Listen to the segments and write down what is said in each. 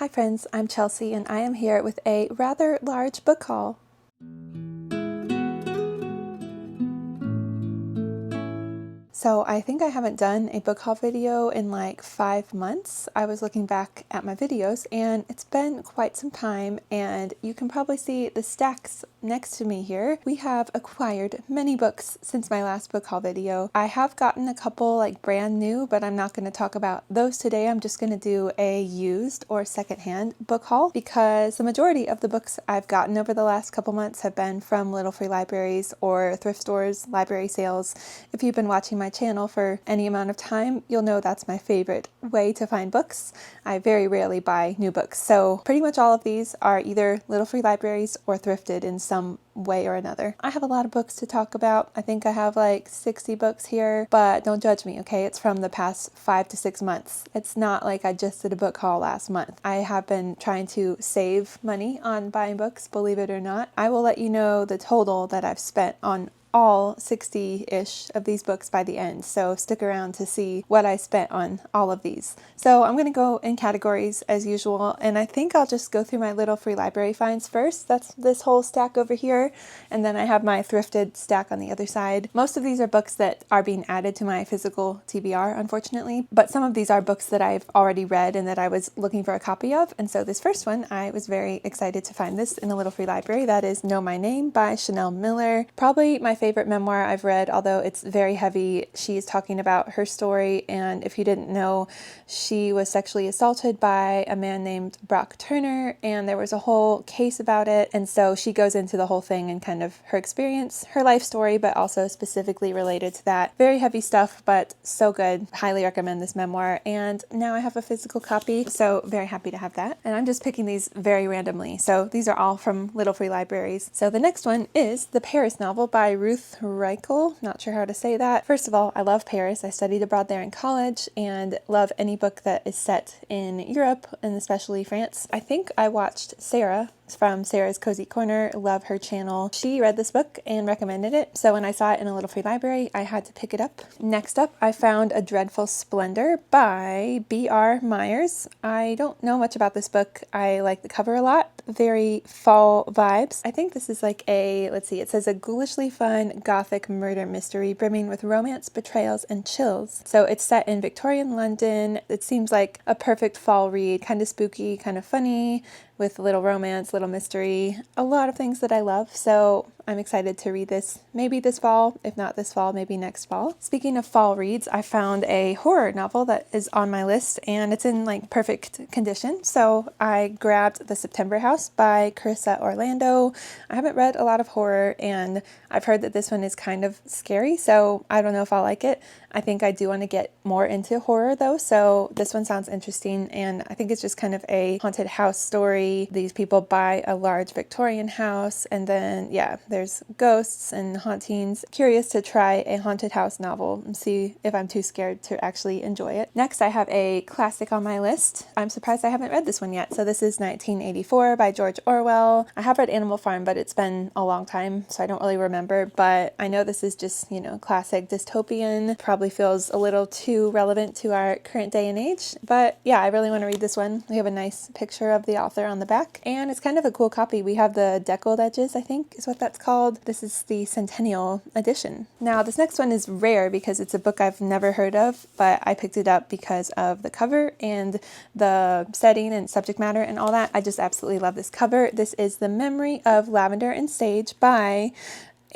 Hi friends, I'm Chelsea and I am here with a rather large book haul. So I think I haven't done a book haul video in like 5 months. I was looking back at my videos and it's been quite some time, and you can probably see the stacks next to me here. We have acquired many books since my last book haul video. I have gotten a couple like brand new, but I'm not going to talk about those today. I'm just going to do a used or secondhand book haul because the majority of the books I've gotten over the last couple months have been from little free libraries or thrift stores, library sales. If you've been watching my channel for any amount of time, you'll know that's my favorite way to find books. I very rarely buy new books, so pretty much all of these are either little free libraries or thrifted in some way or another. I have a lot of books to talk about. I think I have like 60 books here, but don't judge me, okay? It's from the past 5 to 6 months. It's not like I just did a book haul last month. I have been trying to save money on buying books, believe it or not. I will let you know the total that I've spent on all 60-ish of these books by the end, so stick around to see what I spent on all of these. So I'm going to go in categories as usual, and I think I'll just go through my little free library finds first. That's this whole stack over here, and then I have my thrifted stack on the other side. Most of these are books that are being added to my physical TBR, unfortunately, but some of these are books that I've already read and that I was looking for a copy of, and so this first one, I was very excited to find this in a little free library. That is Know My Name by Chanel Miller. Probably my favorite memoir I've read, although it's very heavy. She's talking about her story, and if you didn't know, she was sexually assaulted by a man named Brock Turner, and there was a whole case about it, and so she goes into the whole thing and kind of her experience, her life story, but also specifically related to that. Very heavy stuff, but so good. Highly recommend this memoir, and now I have a physical copy, so very happy to have that. And I'm just picking these very randomly, so these are all from little free libraries. So the next one is The Paris Novel by Ruth Reichel. Not sure how to say that. First of all, I love Paris. I studied abroad there in college and love any book that is set in Europe, and especially France. I think I watched Sarah from Sarah's Cozy Corner, love her channel. She read this book and recommended it, so when I saw it in a little free library, I had to pick it up. Next up, I found A Dreadful Splendor by B.R. Myers. I don't know much about this book. I like the cover a lot. Very fall vibes. I think this is like a, let's see, it says a ghoulishly fun gothic murder mystery brimming with romance, betrayals, and chills. So it's set in Victorian London. It seems like a perfect fall read, kind of spooky, kind of funny, with a little romance, little mystery, a lot of things that I love. So I'm excited to read this maybe this fall. If not this fall, maybe next fall. Speaking of fall reads, I found a horror novel that is on my list, and it's in like perfect condition. So I grabbed The September House by Carissa Orlando. I haven't read a lot of horror, and I've heard that this one is kind of scary, so I don't know if I'll like it. I think I do want to get more into horror though, so this one sounds interesting, and I think it's just kind of a haunted house story. These people buy a large Victorian house, and then yeah, there's ghosts and hauntings. Curious to try a haunted house novel and see if I'm too scared to actually enjoy it. Next, I have a classic on my list. I'm surprised I haven't read this one yet. So this is 1984 by George Orwell. I have read Animal Farm, but it's been a long time, so I don't really remember, but I know this is just, you know, classic dystopian. Probably feels a little too relevant to our current day and age, but yeah, I really want to read this one. We have a nice picture of the author on the back, and it's kind of a cool copy. We have the deckled edges, I think is what that's called. This is the Centennial edition. Now this next one is rare because it's a book I've never heard of, but I picked it up because of the cover and the setting and subject matter and all that. I just absolutely love this cover. This is The Memory of Lavender and Sage by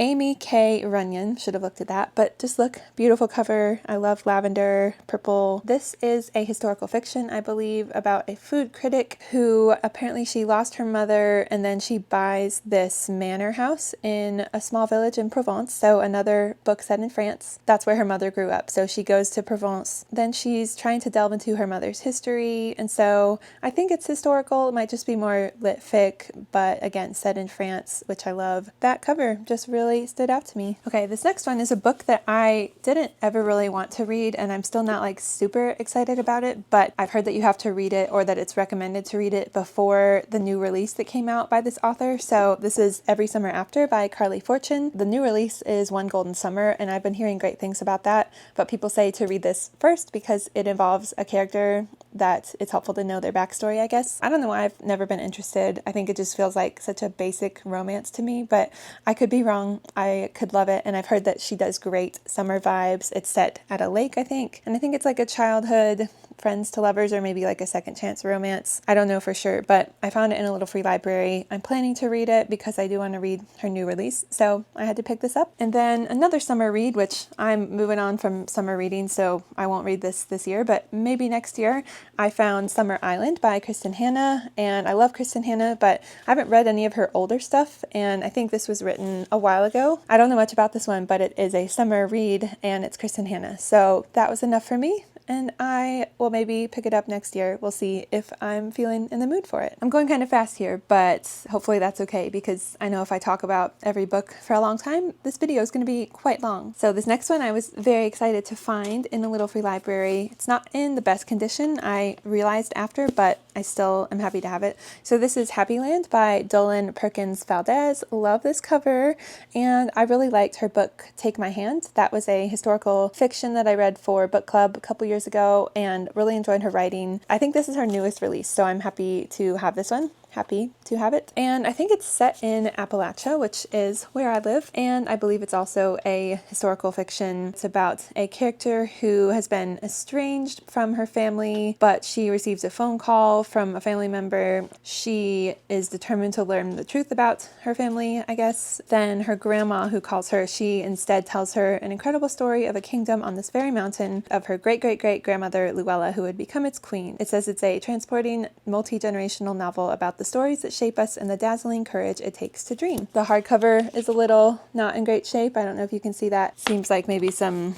Amy K. Runyon. Should have looked at that, but just look, beautiful cover. I love lavender, purple. This is a historical fiction, I believe, about a food critic who apparently she lost her mother, and then she buys this manor house in a small village in Provence. So another book set in France. That's where her mother grew up. So she goes to Provence. Then she's trying to delve into her mother's history, and so I think it's historical. It might just be more lit fic, but again, set in France, which I love. That cover just really stood out to me. Okay, this next one is a book that I didn't ever really want to read, and I'm still not like super excited about it, but I've heard that you have to read it, or that it's recommended to read it before the new release that came out by this author. So this is Every Summer After by Carly Fortune. The new release is One Golden Summer, and I've been hearing great things about that, but people say to read this first because it involves a character that it's helpful to know their backstory, I guess. I don't know why I've never been interested. I think it just feels like such a basic romance to me, but I could be wrong. I could love it, and I've heard that she does great summer vibes. It's set at a lake, I think, and I think it's like a childhood friends to lovers or maybe like a second chance romance. I don't know for sure, but I found it in a little free library. I'm planning to read it because I do want to read her new release, so I had to pick this up. And then another summer read, which I'm moving on from summer reading, so I won't read this year, but maybe next year. I found Summer Island by Kristen Hanna, and I love Kristen Hanna, but I haven't read any of her older stuff, and I think this was written a while ago. I don't know much about this one, but it is a summer read, and it's Kristen Hanna, so that was enough for me. And I will maybe pick it up next year. We'll see if I'm feeling in the mood for it. I'm going kind of fast here, but hopefully that's okay, because I know if I talk about every book for a long time, this video is going to be quite long. So this next one I was very excited to find in a little free library. It's not in the best condition, I realized after, but I still am happy to have it. So this is Happy Land by Dolan Perkins Valdez. Love this cover, and I really liked her book Take My Hand. That was a historical fiction that I read for book club a couple years ago and really enjoyed her writing. I think this is her newest release, so I'm happy to have this one. Happy to have it. And I think it's set in Appalachia, which is where I live, and I believe it's also a historical fiction. It's about a character who has been estranged from her family, but she receives a phone call from a family member. She is determined to learn the truth about her family, I guess. Then her grandma, who calls her, she instead tells her an incredible story of a kingdom on this very mountain of her great-great-great-grandmother Luella, who would become its queen. It says it's a transporting, multi-generational novel about the stories that shape us and the dazzling courage it takes to dream. The hardcover is a little not in great shape. I don't know if you can see that. Seems like maybe some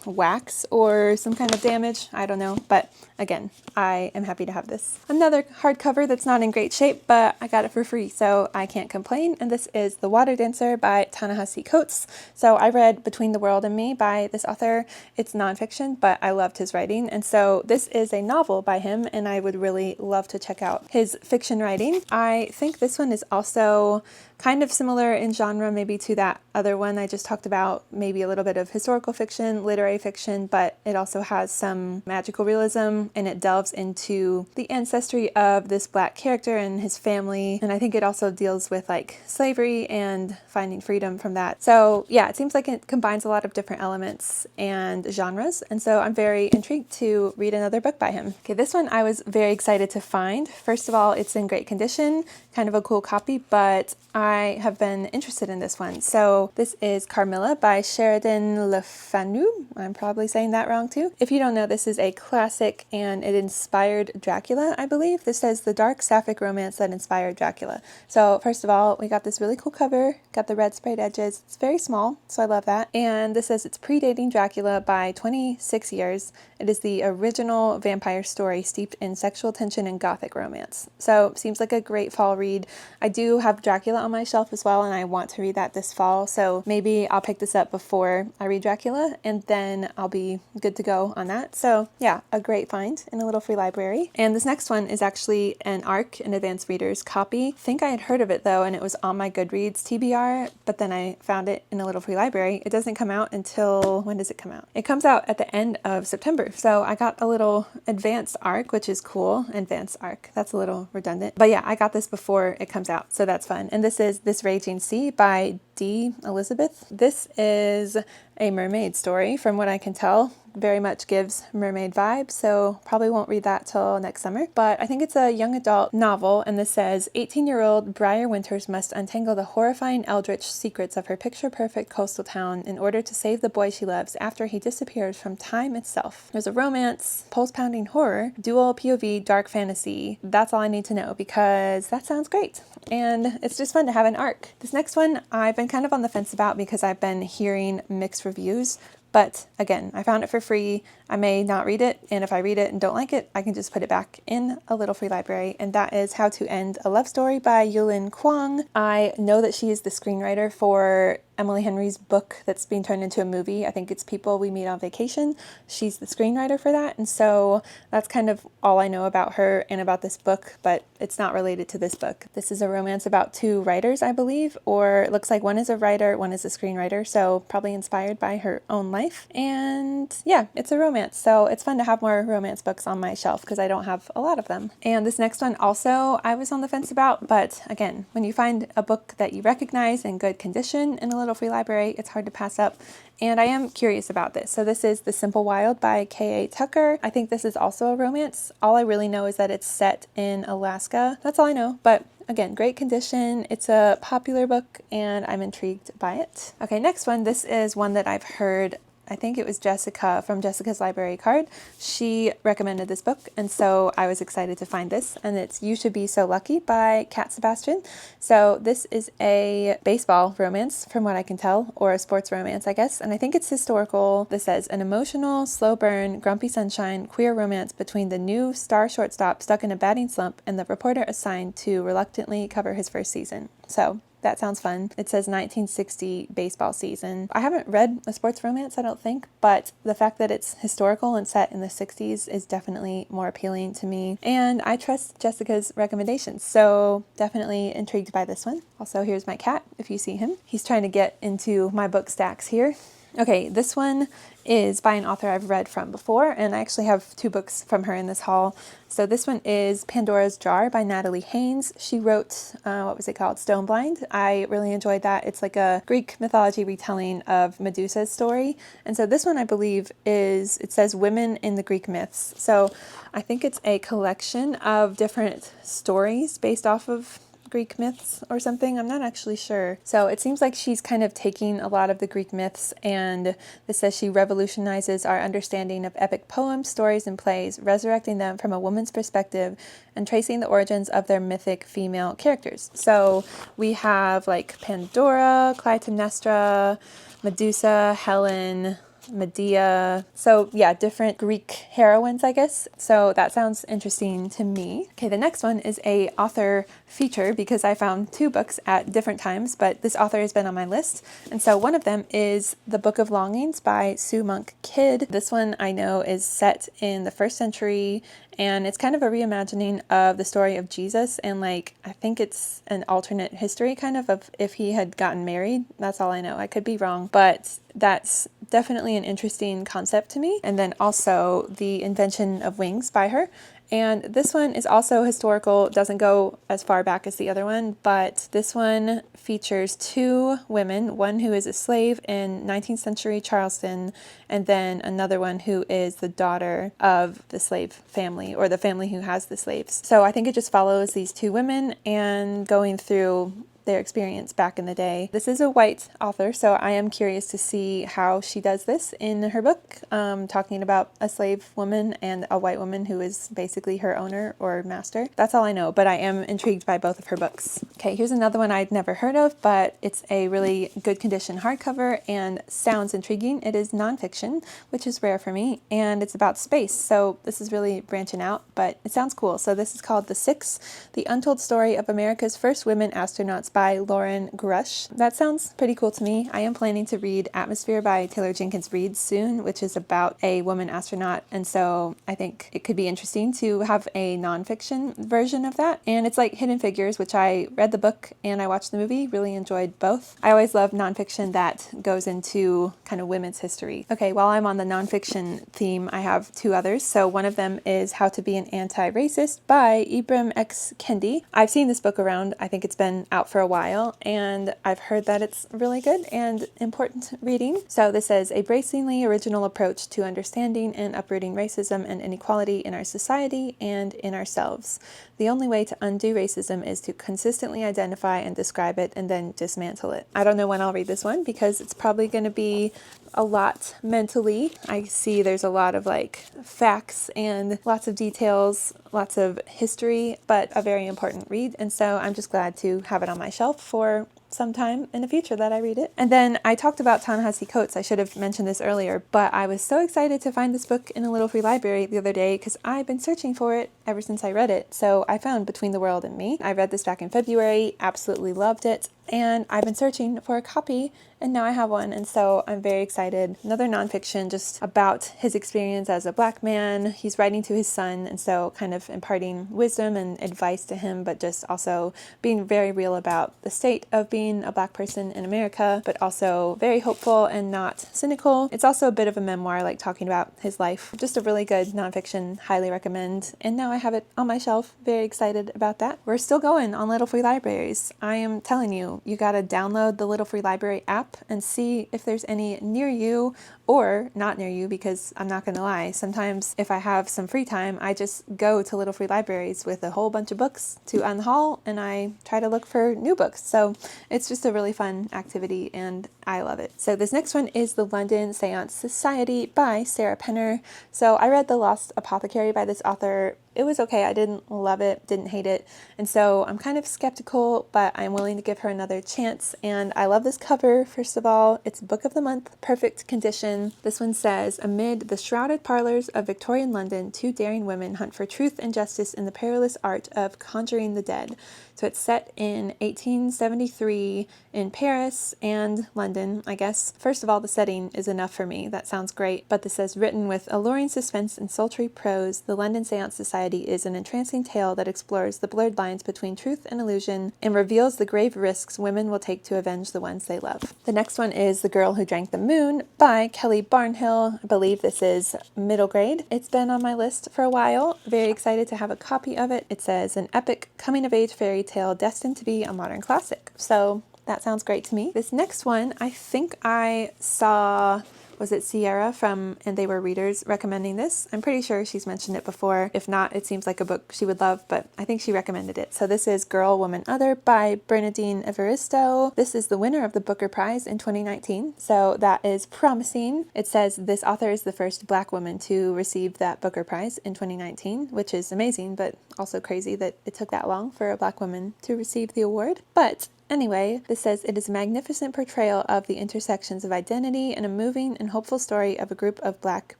wax or some kind of damage. I don't know, but again, I am happy to have this. Another hardcover that's not in great shape, but I got it for free, so I can't complain, and this is The Water Dancer by Ta-Nehisi Coates. So I read Between the World and Me by this author. It's nonfiction, but I loved his writing, and so this is a novel by him, and I would really love to check out his fiction writing. I think this one is also kind of similar in genre maybe to that other one I just talked about, maybe a little bit of historical fiction, literary fiction, but it also has some magical realism, and it delves into the ancestry of this Black character and his family, and I think it also deals with like slavery and finding freedom from that. So yeah, it seems like it combines a lot of different elements and genres, and so I'm very intrigued to read another book by him. Okay, this one I was very excited to find. First of all, it's in great condition, kind of a cool copy, but I have been interested in this one. So this is Carmilla by Sheridan Le Fanu. I'm probably saying that wrong too. If you don't know, this is a classic, and it inspired Dracula, I believe. This says the dark sapphic romance that inspired Dracula. So first of all, we got this really cool cover, got the red sprayed edges. It's very small, so I love that. And this says it's predating Dracula by 26 years. It is the original vampire story steeped in sexual tension and gothic romance. So seems like a great fall read. I do have Dracula on my shelf as well, and I want to read that this fall, so maybe I'll pick this up before I read Dracula, and then I'll be good to go on that. So yeah, a great find in a little free library. And this next one is actually an ARC, an advanced reader's copy. I think I had heard of it though, and it was on my Goodreads TBR, but then I found it in a little free library. It doesn't come out until, when does it come out? It comes out at the end of September, so I got a little advanced ARC, which is cool. Advanced ARC, that's a little redundant, but yeah, I got this before it comes out, so that's fun. And this is This Raging Sea by D. Elizabeth. This is a mermaid story, from what I can tell. Very much gives mermaid vibes, so probably won't read that till next summer. But I think it's a young adult novel, and this says 18-year-old Briar Winters must untangle the horrifying eldritch secrets of her picture-perfect coastal town in order to save the boy she loves after he disappears from time itself. There's a romance, pulse-pounding horror, dual POV, dark fantasy. That's all I need to know, because that sounds great. And it's just fun to have an ARC. This next one I've been kind of on the fence about because I've been hearing mixed reviews. But again, I found it for free. I may not read it, and if I read it and don't like it, I can just put it back in a little free library, and that is How to End a Love Story by Yulin Kwong. I know that she is the screenwriter for Emily Henry's book that's being turned into a movie. I think it's People We Meet on Vacation. She's the screenwriter for that, and so that's kind of all I know about her and about this book, but it's not related to this book. This is a romance about two writers, I believe, or it looks like one is a writer, one is a screenwriter, so probably inspired by her own life. And yeah, it's a romance, so it's fun to have more romance books on my shelf because I don't have a lot of them. And this next one also I was on the fence about, but again, when you find a book that you recognize in good condition in a little free library, it's hard to pass up. And I am curious about this. So this is The Simple Wild by K.A. Tucker. I think this is also a romance. All I really know is that it's set in Alaska. That's all I know, but again, great condition. It's a popular book and I'm intrigued by it. Okay, next one. This is one that I've heard, I think it was Jessica from Jessica's Library Card. She recommended this book, and so I was excited to find this, and it's You Should Be So Lucky by Cat Sebastian. So this is a baseball romance, from what I can tell, or a sports romance, I guess, and I think it's historical. This says, an emotional, slow burn, grumpy sunshine, queer romance between the new star shortstop stuck in a batting slump and the reporter assigned to reluctantly cover his first season. So that sounds fun. It says 1960 baseball season. I haven't read a sports romance, I don't think, but the fact that it's historical and set in the 60s is definitely more appealing to me. And I trust Jessica's recommendations, so definitely intrigued by this one. Also, here's my cat, if you see him. He's trying to get into my book stacks here. Okay, this one is by an author I've read from before, and I actually have 2 books from her in this haul. So this one is Pandora's Jar by Natalie Haynes. She wrote, what was it called? Stoneblind. I really enjoyed that. It's like a Greek mythology retelling of Medusa's story. And so this one, I believe, it says Women in the Greek Myths. So I think it's a collection of different stories based off of Greek myths or something. I'm not actually sure. So it seems like she's kind of taking a lot of the Greek myths, and this says she revolutionizes our understanding of epic poems, stories, and plays, resurrecting them from a woman's perspective and tracing the origins of their mythic female characters. So we have like Pandora, Clytemnestra, Medusa, Helen, Medea. So yeah, different Greek heroines, I guess. So that sounds interesting to me. Okay, the next one is a author feature because I found 2 books at different times, but this author has been on my list. And so one of them is The Book of Longings by Sue Monk Kidd. This one I know is set in the 1st century, and it's kind of a reimagining of the story of Jesus, and like I think it's an alternate history kind of if he had gotten married. That's all I know. I could be wrong, but that's definitely an interesting concept to me. And then also The Invention of Wings by her. And this one is also historical. It doesn't go as far back as the other one, but this one features 2 women, one who is a slave in 19th century Charleston, and then another one who is the daughter of the slave family, or the family who has the slaves. So I think it just follows these 2 women and going through their experience back in the day. This is a white author, so I am curious to see how she does this in her book, talking about a slave woman and a white woman who is basically her owner or master. That's all I know, but I am intrigued by both of her books. Okay, here's another one I'd never heard of, but it's a really good condition hardcover and sounds intriguing. It is nonfiction, which is rare for me, and it's about space, so this is really branching out, but it sounds cool. So this is called The Six, The Untold Story of America's First Women Astronauts by Lauren Grush. That sounds pretty cool to me. I am planning to read Atmosphere by Taylor Jenkins Reid soon, which is about a woman astronaut, and so I think it could be interesting to have a nonfiction version of that. And it's like Hidden Figures, which I read the book and I watched the movie, really enjoyed both. I always love nonfiction that goes into kind of women's history. Okay, while I'm on the nonfiction theme, I have 2 others. So one of them is How to Be an Anti-Racist by Ibram X. Kendi. I've seen this book around. I think it's been out for a while, and I've heard that it's really good and important reading. So this says, a bracingly original approach to understanding and uprooting racism and inequality in our society and in ourselves. The only way to undo racism is to consistently identify and describe it and then dismantle it. I don't know when I'll read this one because it's probably going to be a lot mentally. I see there's a lot of like facts and lots of details, lots of history, but a very important read. And so I'm just glad to have it on my shelf for sometime in the future that I read it. And then I talked about Ta-Nehisi Coates. I should have mentioned this earlier, but I was so excited to find this book in a little free library the other day because I've been searching for it ever since I read it. So I found Between the World and Me. I read this back in February, absolutely loved it. and I've been searching for a copy, and now I have one, and so I'm very excited. Another nonfiction just about his experience as a Black man. He's writing to his son, and so kind of imparting wisdom and advice to him, but just also being very real about the state of being a Black person in America, but also very hopeful and not cynical. It's also a bit of a memoir, like talking about his life. Just a really good nonfiction, highly recommend. And now I have it on my shelf. Very excited about that. We're still going on Little Free Libraries. I am telling you, you gotta download the Little Free Library app and see if there's any near you or not near you, because I'm not gonna lie, sometimes if I have some free time, I just go to Little Free Libraries with a whole bunch of books to unhaul, and I try to look for new books. So it's just a really fun activity, and I love it. So this next one is The London Seance Society by Sarah Penner. So I read The Lost Apothecary by this author. It was okay. I didn't love it, didn't hate it. And so I'm kind of skeptical, but I'm willing to give her another chance. And I love this cover. First of all, it's Book of the Month, perfect condition. This one says, amid the shrouded parlors of Victorian London, two daring women hunt for truth and justice in the perilous art of conjuring the dead. So it's set in 1873 in Paris and London, I guess. First of all, the setting is enough for me. That sounds great. But this says, written with alluring suspense and sultry prose, The London Seance Society is an entrancing tale that explores the blurred lines between truth and illusion and reveals the grave risks women will take to avenge the ones they love. The next one is The Girl Who Drank the Moon by Kelly Barnhill. I believe this is middle grade. It's been on my list for a while. Very excited to have a copy of it. It says, an epic coming-of-age fairy tale destined to be a modern classic. So that sounds great to me. This next one, I think I saw, was it Sierra from And They Were Readers recommending this? I'm pretty sure she's mentioned it before. If not, it seems like a book she would love, but I think she recommended it. So this is Girl, Woman, Other by Bernadine Evaristo. This is the winner of the Booker Prize in 2019, so that is promising. It says this author is the first Black woman to receive that Booker Prize in 2019, which is amazing, but also crazy that it took that long for a Black woman to receive the award. But anyway, this says it is a magnificent portrayal of the intersections of identity and a moving and hopeful story of a group of Black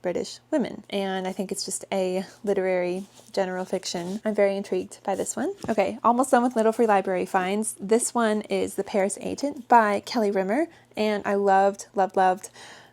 British women. And I think it's just a literary general fiction. I'm very intrigued by this one. Okay, almost done with Little Free Library finds. This one is The Paris Agent by Kelly Rimmer, and I loved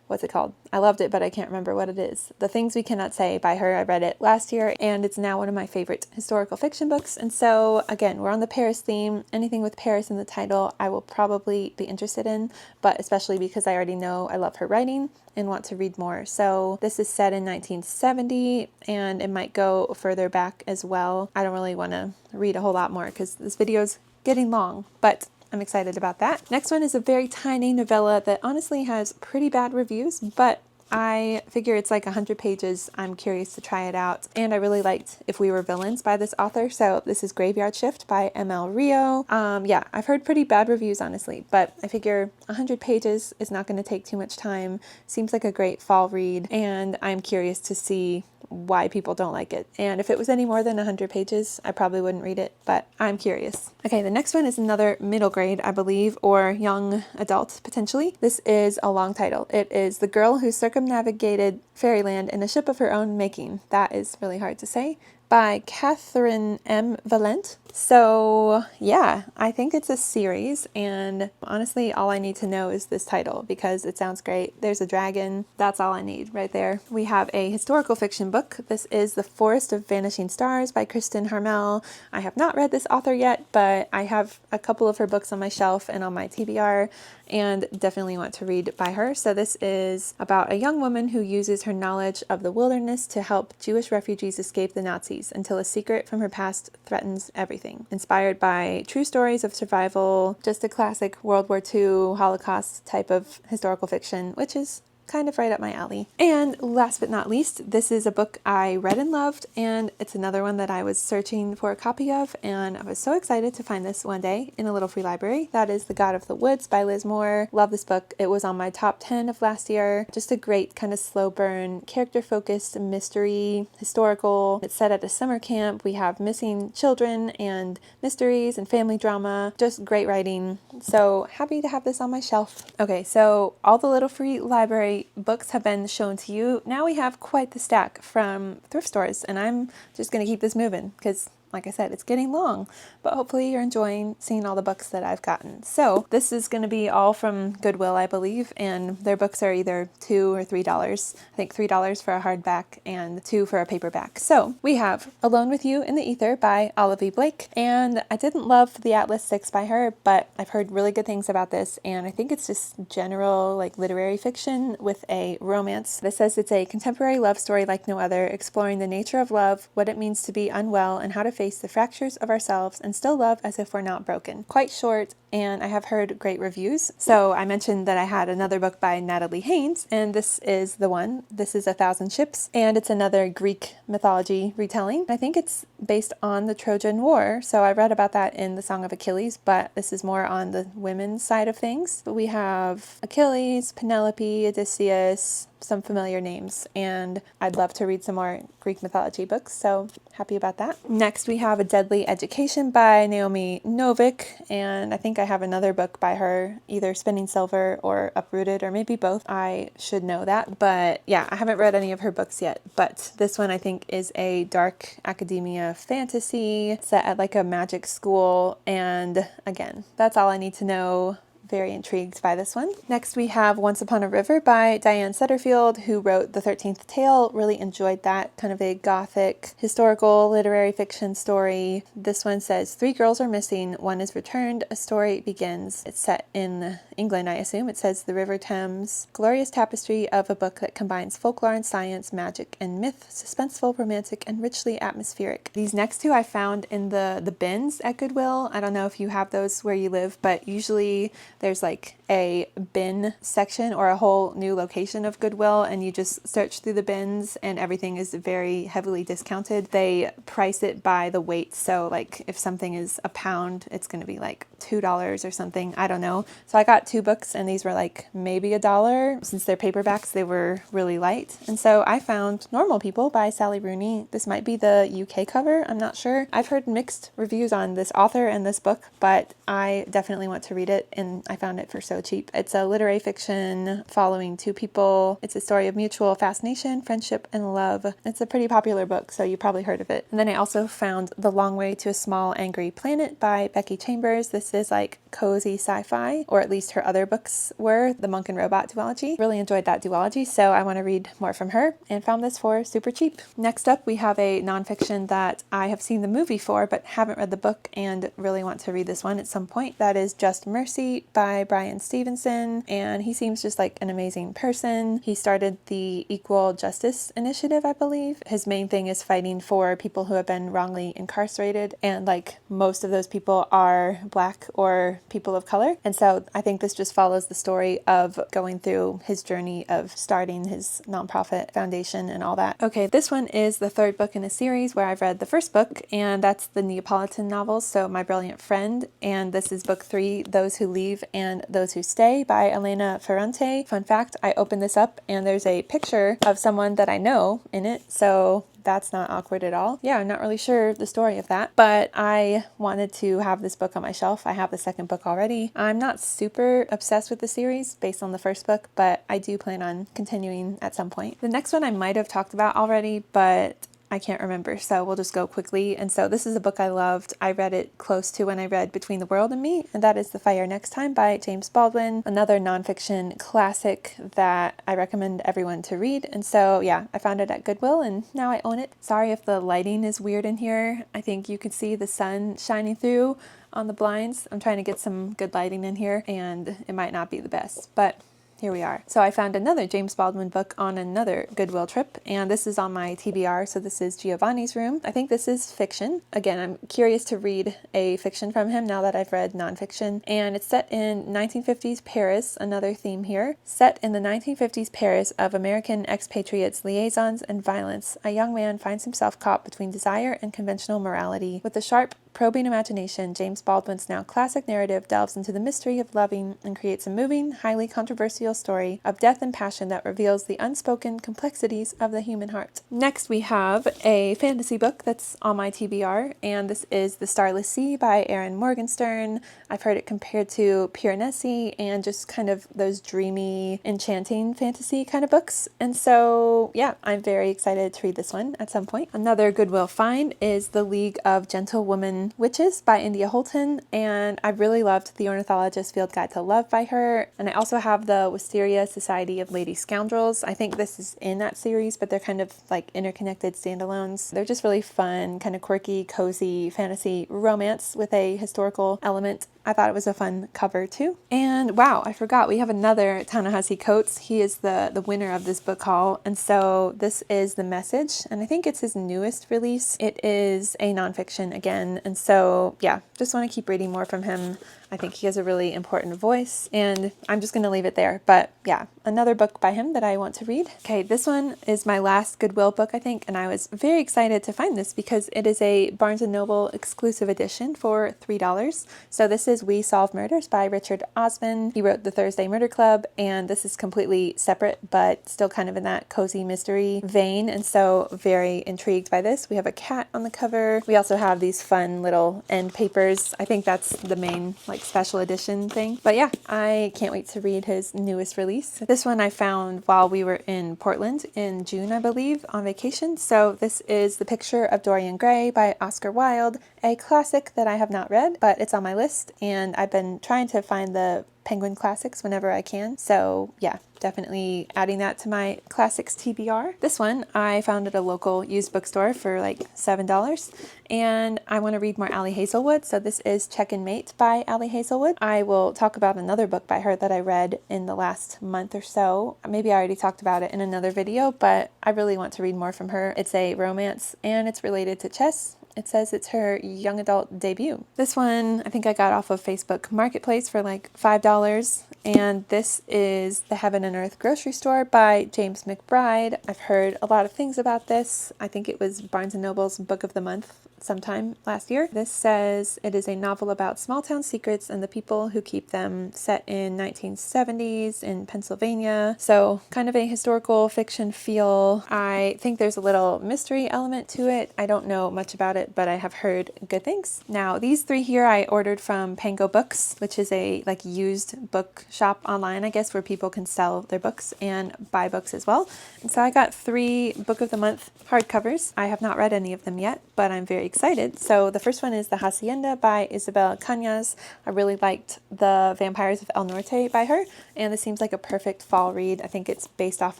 what's it called? I loved it, but I can't remember what it is. The Things We Cannot Say by her. I read it last year, and it's now one of my favorite historical fiction books. And so, again, we're on the Paris theme. Anything with Paris in the title, I will probably be interested in, but especially because I already know I love her writing and want to read more. So this is set in 1970, and it might go further back as well. I don't really want to read a whole lot more because this video's getting long, but I'm excited about that. Next one is a very tiny novella that honestly has pretty bad reviews, but I figure it's like 100 pages. I'm curious to try it out. And I really liked If We Were Villains by this author. So this is Graveyard Shift by ML Rio. Yeah, I've heard pretty bad reviews, honestly, but I figure 100 pages is not going to take too much time. Seems like a great fall read, and I'm curious to see why people don't like it. And if it was any more than 100 pages, I probably wouldn't read it, but I'm curious. Okay, the next one is another middle grade, I believe, or young adult, potentially. This is a long title. It is The Girl Who Circumnavigated Fairyland in a Ship of Her Own Making. That is really hard to say. By Catherine M. Valent. So yeah, I think it's a series, and honestly all I need to know is this title because it sounds great. There's a dragon. That's all I need right there. We have a historical fiction book. This is The Forest of Vanishing Stars by Kristen Harmel. I have not read this author yet, but I have a couple of her books on my shelf and on my TBR, and definitely want to read by her. So this is about a young woman who uses her knowledge of the wilderness to help Jewish refugees escape the Nazis until a secret from her past threatens everything. Inspired by true stories of survival, just a classic World War II Holocaust type of historical fiction, which is kind of right up my alley. And last but not least, this is a book I read and loved, and it's another one that I was searching for a copy of, and I was so excited to find this one day in a Little Free Library. That is The God of the Woods by Liz Moore. Love this book. It was on my top 10 of last year. Just a great kind of slow burn, character-focused mystery, historical. It's set at a summer camp. We have missing children and mysteries and family drama. Just great writing. So happy to have this on my shelf. Okay, so all the Little Free Library books have been shown to you. Now we have quite the stack from thrift stores, and I'm just going to keep this moving because, like I said, it's getting long, but hopefully you're enjoying seeing all the books that I've gotten. So this is going to be all from Goodwill, I believe, and their books are either $2 or $3. I think $3 for a hardback and $2 for a paperback. So we have Alone with You in the Ether by Olive E. Blake, and I didn't love The Atlas Six by her, but I've heard really good things about this, and I think it's just general like literary fiction with a romance. This says it's a contemporary love story like no other, exploring the nature of love, what it means to be unwell, and how to face the fractures of ourselves and still love as if we're not broken. Quite short, and I have heard great reviews. So I mentioned that I had another book by Natalie Haynes, and this is the one. This is 1,000 Ships, and it's another Greek mythology retelling. I think it's based on the Trojan War, so I read about that in The Song of Achilles, but this is more on the women's side of things. But we have Achilles, Penelope, Odysseus, some familiar names, and I'd love to read some more Greek mythology books, so happy about that. Next we have A Deadly Education by Naomi Novik, and I think I have another book by her, either Spinning Silver or Uprooted, or maybe both. I should know that, but yeah, I haven't read any of her books yet, but this one I think is a dark academia fantasy set at like a magic school, and again, that's all I need to know. Very intrigued by this one. Next we have Once Upon a River by Diane Setterfield, who wrote The 13th Tale. Really enjoyed that. Kind of a gothic, historical, literary fiction story. This one says, 3 girls are missing, one is returned, a story begins. It's set in England, I assume. It says the River Thames, glorious tapestry of a book that combines folklore and science, magic and myth, suspenseful, romantic, and richly atmospheric. These next two I found in the bins at Goodwill. I don't know if you have those where you live, but usually there's like a bin section or a whole new location of Goodwill, and you just search through the bins and everything is very heavily discounted. They price it by the weight, so like if something is a pound, it's going to be like $2 or something. I don't know. So I got 2 books and these were like maybe $1. Since they're paperbacks, they were really light. And so I found Normal People by Sally Rooney. This might be the UK cover, I'm not sure. I've heard mixed reviews on this author and this book, but I definitely want to read it, and I found it for so cheap. It's a literary fiction following 2 people. It's a story of mutual fascination, friendship, and love. It's a pretty popular book, so you probably heard of it. And then I also found The Long Way to a Small Angry Planet by Becky Chambers. This is like cozy sci-fi, or at least her other books were, the Monk and Robot duology. Really enjoyed that duology, so I want to read more from her, and found this for super cheap. Next up, we have a nonfiction that I have seen the movie for, but haven't read the book, and really want to read this one at some point. That is Just Mercy by Brian Stevenson, and he seems just like an amazing person. He started the Equal Justice Initiative, I believe. His main thing is fighting for people who have been wrongly incarcerated, and like most of those people are Black or people of color. And so I think this just follows the story of going through his journey of starting his nonprofit foundation and all that. Okay, this one is the 3rd book in a series where I've read the first book, and that's the Neapolitan novels, so My Brilliant Friend, and this is book 3, Those Who Leave and Those Who Stay by Elena Ferrante. Fun fact, I opened this up and there's a picture of someone that I know in it, so that's not awkward at all. Yeah, I'm not really sure the story of that, but I wanted to have this book on my shelf. I have the 2nd book already. I'm not super obsessed with the series based on the 1st book, but I do plan on continuing at some point. The next one I might have talked about already, but I can't remember, so we'll just go quickly. And so this is a book I loved. I read it close to when I read Between the World and Me, and that is The Fire Next Time by James Baldwin, another nonfiction classic that I recommend everyone to read. And so yeah, I found it at Goodwill and now I own it. Sorry if the lighting is weird in here. I think you can see the sun shining through on the blinds. I'm trying to get some good lighting in here, and it might not be the best, but here we are. So I found another James Baldwin book on another Goodwill trip, and this is on my TBR, so this is Giovanni's Room. I think this is fiction. Again, I'm curious to read a fiction from him now that I've read nonfiction, and it's set in 1950s Paris, another theme here. Set in the 1950s Paris of American expatriates, liaisons, and violence, a young man finds himself caught between desire and conventional morality. With a sharp probing imagination, James Baldwin's now classic narrative delves into the mystery of loving and creates a moving, highly controversial story of death and passion that reveals the unspoken complexities of the human heart. Next, we have a fantasy book that's on my TBR, and this is The Starless Sea by Erin Morgenstern. I've heard it compared to Piranesi and just kind of those dreamy, enchanting fantasy kind of books. And so, yeah, I'm very excited to read this one at some point. Another Goodwill find is The League of Gentlewoman Witches by India Holton, and I really loved The Ornithologist's Field Guide to Love by her. And I also have the Wisteria Society of Lady Scoundrels. I think this is in that series, but they're kind of like interconnected standalones. They're just really fun, kind of quirky, cozy fantasy romance with a historical element. I thought it was a fun cover too. And wow, I forgot, we have another Ta-Nehisi Coates. He is the winner of this book haul. And so this is The Message, and I think it's his newest release. It is a nonfiction again. And so yeah, just want to keep reading more from him. I think he has a really important voice, and I'm just going to leave it there. But yeah, another book by him that I want to read. Okay, this one is my last Goodwill book, I think, and I was very excited to find this because it is a Barnes & Noble exclusive edition for $3. So this is We Solve Murders by Richard Osman. He wrote The Thursday Murder Club, and this is completely separate, but still kind of in that cozy mystery vein, and so very intrigued by this. We have a cat on the cover. We also have these fun little end papers. I think that's the main special edition thing. But yeah, I can't wait to read his newest release. This one I found while we were in Portland in June, I believe, on vacation. So this is The Picture of Dorian Gray by Oscar Wilde, a classic that I have not read, but it's on my list, and I've been trying to find the Penguin classics whenever I can. So yeah, definitely adding that to my classics TBR. This one I found at a local used bookstore for like $7, and I want to read more Ali Hazelwood. So this is Check and Mate by Ali Hazelwood. I will talk about another book by her that I read in the last month or so. Maybe I already talked about it in another video, but I really want to read more from her. It's a romance, and it's related to chess. It says it's her young adult debut. This one I think I got off of Facebook Marketplace for like $5. And this is The Heaven and Earth Grocery Store by James McBride. I've heard a lot of things about this. I think it was Barnes & Noble's Book of the Month sometime last year. This says it is a novel about small town secrets and the people who keep them, set in 1970s in Pennsylvania. So kind of a historical fiction feel. I think there's a little mystery element to it. I don't know much about it, but I have heard good things. Now these three here I ordered from Pango Books, which is a like used book shop online, I guess, where people can sell their books and buy books as well. And so I got 3 Book of the Month hardcovers. I have not read any of them yet, but I'm very excited. So the first one is The Hacienda by Isabel Cañas. I really liked The Vampires of El Norte by her, and this seems like a perfect fall read. I think it's based off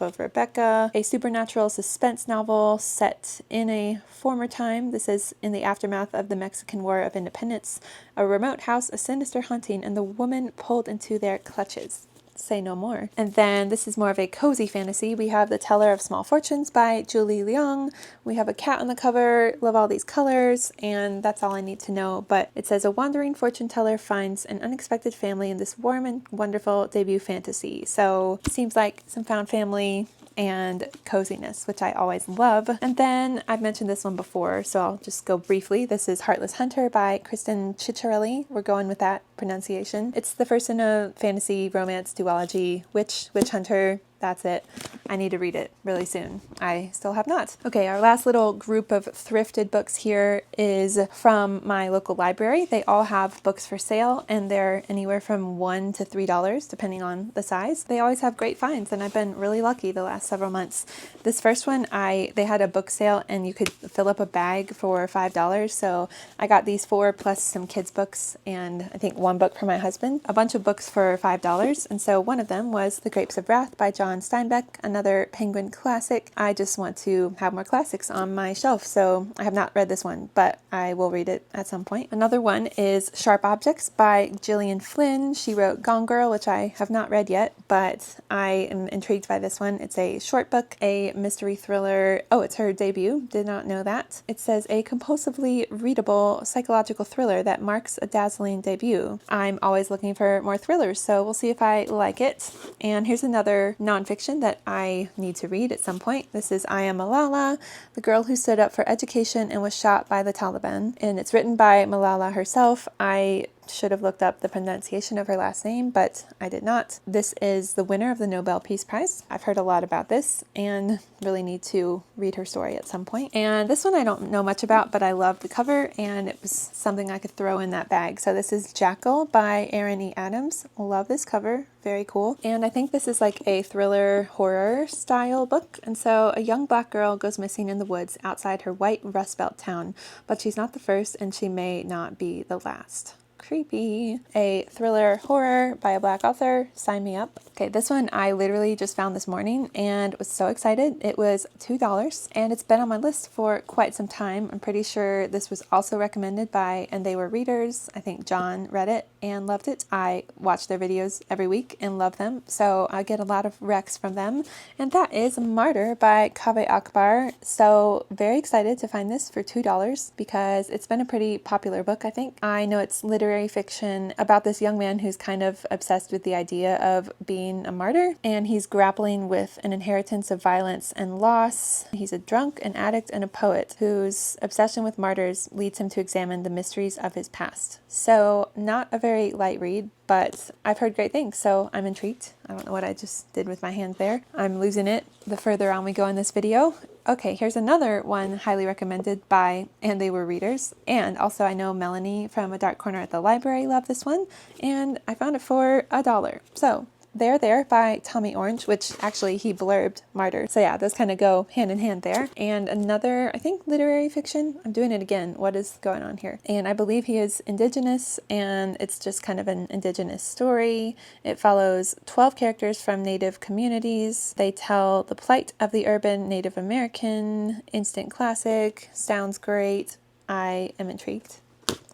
of Rebecca, a supernatural suspense novel set in a former time. This is in the aftermath of the Mexican War of Independence, a remote house, a sinister haunting, and the woman pulled into their clutches. Say no more. And then this is more of a cozy fantasy. We have The Teller of Small Fortunes by Julie Leong. We have a cat on the cover. Love all these colors, and that's all I need to know. But it says a wandering fortune teller finds an unexpected family in this warm and wonderful debut fantasy. So it seems like some found family and coziness, which I always love. And then I've mentioned this one before, so I'll just go briefly. This is Heartless Hunter by Kristen Ciccarelli. We're going with that pronunciation. It's the first in a fantasy romance duology. Witch Hunter. That's it. I need to read it really soon. I still have not. Okay, our last little group of thrifted books here is from my local library. They all have books for sale, and they're anywhere from $1 to $3 depending on the size. They always have great finds, and I've been really lucky the last several months. This first one, they had a book sale and you could fill up a bag for $5. So I got these 4 plus some kids books, and I think 1 book for my husband, a bunch of books for $5. And so one of them was The Grapes of Wrath by John Steinbeck, another Penguin classic. I just want to have more classics on my shelf, so I have not read this one, but I will read it at some point. Another one is Sharp Objects by Gillian Flynn. She wrote Gone Girl, which I have not read yet, but I am intrigued by this one. It's a short book, a mystery thriller. Oh, it's her debut. Did not know that. It says a compulsively readable psychological thriller that marks a dazzling debut. I'm always looking for more thrillers, so we'll see if I like it. And here's another non nonfiction that I need to read at some point. This is I Am Malala, the girl who stood up for education and was shot by the Taliban. And it's written by Malala herself. I should have looked up the pronunciation of her last name, but I did not. This is the winner of the Nobel Peace Prize. I've heard a lot about this and really need to read her story at some point. And this one I don't know much about, but I love the cover and it was something I could throw in that bag. So this is Jackal by Erin E. Adams. Love this cover. Very cool. And I think this is like a thriller horror style book. And so a young black girl goes missing in the woods outside her white Rust Belt town, but she's not the first and she may not be the last. Creepy. A thriller horror by a black author. Sign me up. Okay, this one I literally just found this morning and was so excited. It was $2 and it's been on my list for quite some time. I'm pretty sure this was also recommended by And They Were Readers. I think John read it and loved it. I watch their videos every week and love them, so I get a lot of recs from them. And that is Martyr by Kaveh Akbar. So very excited to find this for $2 because it's been a pretty popular book, I think. I know it's literary fiction about this young man who's kind of obsessed with the idea of being a martyr, and he's grappling with an inheritance of violence and loss. He's a drunk, an addict, and a poet whose obsession with martyrs leads him to examine the mysteries of his past. So not a very light read, but I've heard great things, so I'm intrigued. I don't know what I just did with my hand there. I'm losing it the further on we go in this video. Okay, here's another one highly recommended by And They Were Readers. And also I know Melanie from A Dark Corner at the Library loved this one, and I found it for $1. So They're There by Tommy Orange, which actually he blurbed Martyr. So yeah, those kind of go hand in hand there. And another, I think, literary fiction. I'm doing it again. What is going on here? And I believe he is Indigenous, and it's just kind of an Indigenous story. It follows 12 characters from Native communities. They tell the plight of the urban Native American. Instant classic. Sounds great. I am intrigued.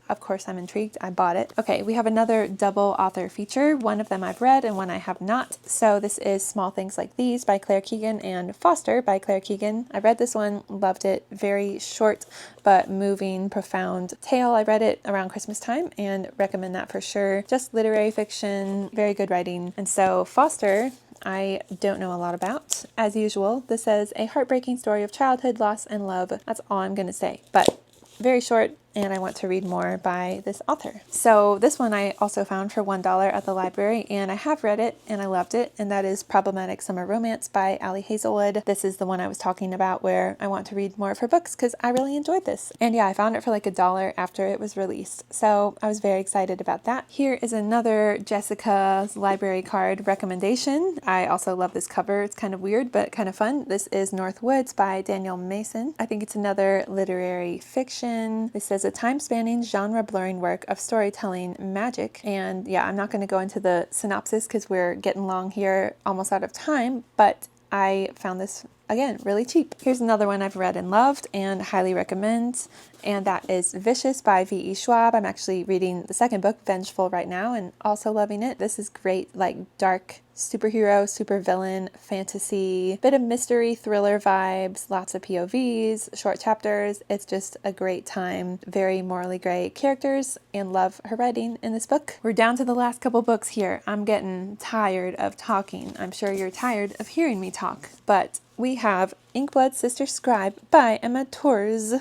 Of course I'm intrigued. I bought it. Okay, we have another double author feature. One of them I've read and one I have not. So this is Small Things Like These by Claire Keegan and Foster by Claire Keegan. I read this one, loved it. Very short but moving, profound tale. I read it around Christmas time and recommend that for sure. Just literary fiction, very good writing. And so Foster, I don't know a lot about. As usual, this says a heartbreaking story of childhood, loss, and love. That's all I'm going to say. But very short, and I want to read more by this author. So this one I also found for $1 at the library, and I have read it and I loved it, and that is Problematic Summer Romance by Ali Hazelwood. This is the one I was talking about where I want to read more of her books because I really enjoyed this. And yeah, I found it for like $1 after it was released, so I was very excited about that. Here is another Jessica's library card recommendation. I also love this cover. It's kind of weird but kind of fun. This is North Woods by Danielle Mason. I think it's another literary fiction. This says a time-spanning, genre-blurring work of storytelling magic. And yeah, I'm not going to go into the synopsis because we're getting long here, almost out of time, but I found this, again, really cheap. Here's another one I've read and loved and highly recommend, and that is Vicious by V.E. Schwab. I'm actually reading the second book, Vengeful, right now, and also loving it. This is great, like dark superhero, supervillain, fantasy, bit of mystery, thriller vibes, lots of POVs, short chapters. It's just a great time. Very morally gray characters, and love her writing in this book. We're down to the last couple books here. I'm getting tired of talking. I'm sure you're tired of hearing me talk, but we have Inkblood Sister Scribe by Emma Torres.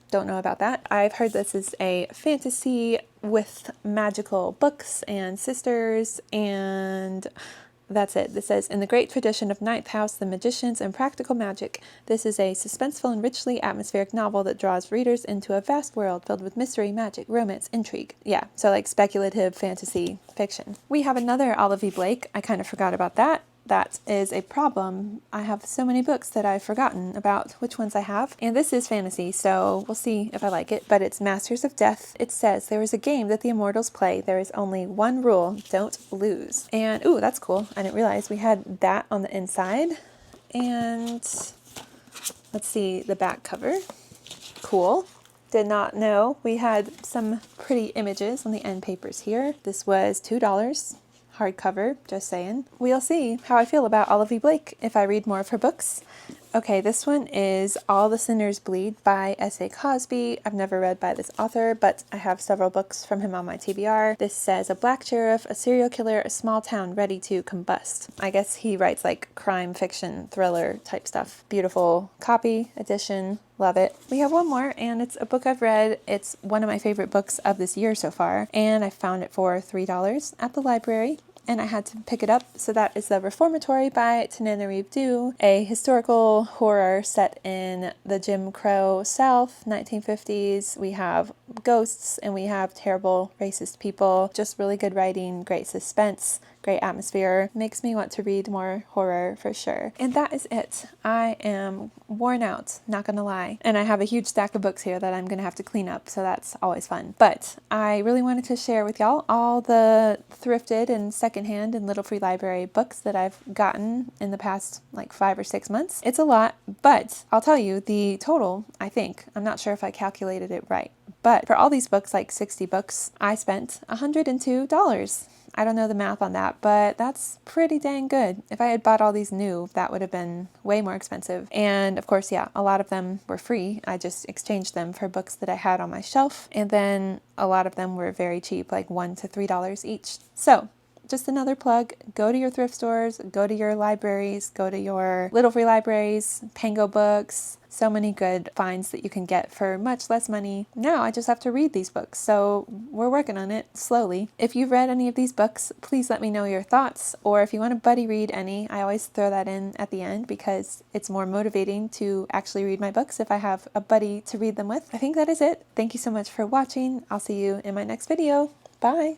Don't know about that. I've heard this is a fantasy with magical books and sisters, and that's it. This says, in the great tradition of Ninth House, The Magicians, and Practical Magic, this is a suspenseful and richly atmospheric novel that draws readers into a vast world filled with mystery, magic, romance, intrigue. Yeah, so like speculative fantasy fiction. We have another Olive E. Blake. I kind of forgot about that. That is a problem. I have so many books that I've forgotten about which ones I have. And this is fantasy, so we'll see if I like it. But it's Masters of Death. It says, there is a game that the immortals play. There is only one rule: don't lose. And ooh, that's cool. I didn't realize we had that on the inside. And let's see the back cover. Cool. Did not know we had some pretty images on the end papers here. This was $2. Hardcover, just saying. We'll see how I feel about Olive E. Blake if I read more of her books. Okay, this one is All the Sinners Bleed by S.A. Cosby. I've never read by this author, but I have several books from him on my TBR. This says, a black sheriff, a serial killer, a small town ready to combust. I guess he writes like crime fiction, thriller type stuff. Beautiful copy, edition. Love it. We have one more, and it's a book I've read. It's one of my favorite books of this year so far, and I found it for $3 at the library, and I had to pick it up. So that is The Reformatory by Tananarive Due, a historical horror set in the Jim Crow South, 1950s. We have ghosts, and we have terrible racist people. Just really good writing, great suspense, great atmosphere. Makes me want to read more horror for sure. And that is it. I am worn out, not gonna lie. And I have a huge stack of books here that I'm gonna have to clean up, so that's always fun. But I really wanted to share with y'all all the thrifted and secondhand and Little Free Library books that I've gotten in the past like 5 or 6 months. It's a lot, but I'll tell you the total, I think. I'm not sure if I calculated it right. But for all these books, like 60 books, I spent $102. I don't know the math on that, but that's pretty dang good. If I had bought all these new, that would have been way more expensive. And of course, yeah, a lot of them were free. I just exchanged them for books that I had on my shelf. And then a lot of them were very cheap, like $1 to $3 each. So just another plug, go to your thrift stores, go to your libraries, go to your Little Free Libraries, Pango Books. So many good finds that you can get for much less money. Now I just have to read these books, so we're working on it slowly. If you've read any of these books, please let me know your thoughts, or if you want to buddy read any, I always throw that in at the end because it's more motivating to actually read my books if I have a buddy to read them with. I think that is it. Thank you so much for watching. I'll see you in my next video. Bye!